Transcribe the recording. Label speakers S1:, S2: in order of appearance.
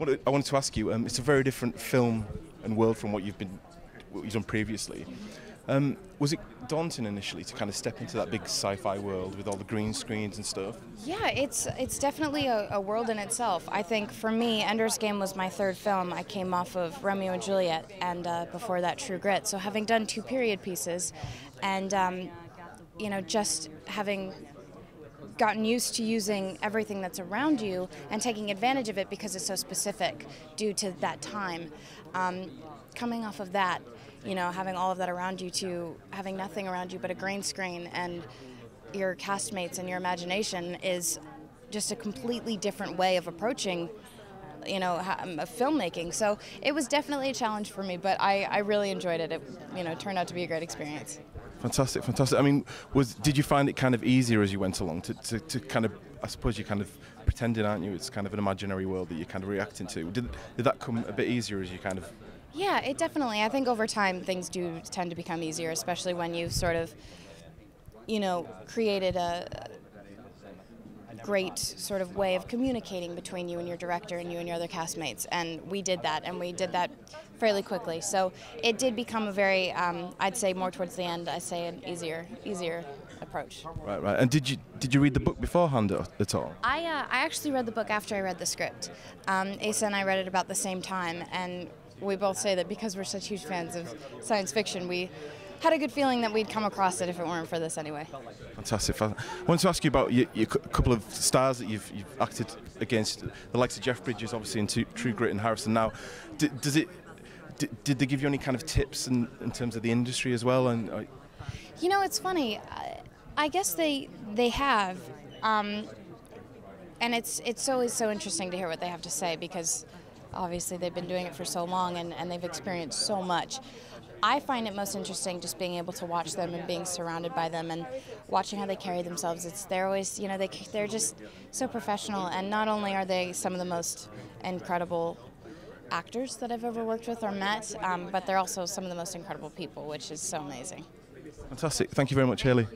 S1: What I wanted to ask you, it's a very different film and world from what you've done previously. Was it daunting initially to kind of step into that big sci-fi world with all the green screens and stuff?
S2: Yeah, it's definitely a world in itself. I think for me, Ender's Game was my third film. I came off of Romeo and Juliet, and before that, True Grit. So having done 2 period pieces, and just having gotten used to using everything that's around you and taking advantage of it because it's so specific due to that time. Coming off of that, having all of that around you to having nothing around you but a green screen and your castmates and your imagination is just a completely different way of approaching, filmmaking. So it was definitely a challenge for me, but I really enjoyed it. It, turned out to be a great experience.
S1: Fantastic, fantastic. I mean, did you find it kind of easier as you went along to kind of, I suppose you're kind of pretending, aren't you? It's kind of an imaginary world that you're kind of reacting to. Did that come a bit easier as you kind of...
S2: Yeah, it definitely. I think over time things do tend to become easier, especially when you've sort of, created a great sort of way of communicating between you and your director and you and your other castmates. And we did that fairly quickly. So it did become a very, I'd say more towards the end, an easier approach.
S1: Right. And did you read the book beforehand at all?
S2: I actually read the book after I read the script. Asa and I read it about the same time, and we both say that because we're such huge fans of science fiction, we had a good feeling that we'd come across it if it weren't for this anyway.
S1: Fantastic. I wanted to ask you about your couple of stars that you've acted against, the likes of Jeff Bridges, obviously, in True Grit, and Harrison now. Did they give you any kind of tips in terms of the industry as well? And
S2: it's funny. I guess they have, and it's always so interesting to hear what they have to say because obviously they've been doing it for so long and they've experienced so much. I find it most interesting just being able to watch them and being surrounded by them and watching how they carry themselves. They're always, they're just so professional, and not only are they some of the most incredible actors that I've ever worked with or met, but they're also some of the most incredible people, which is so amazing.
S1: Fantastic. Thank you very much, Hailee.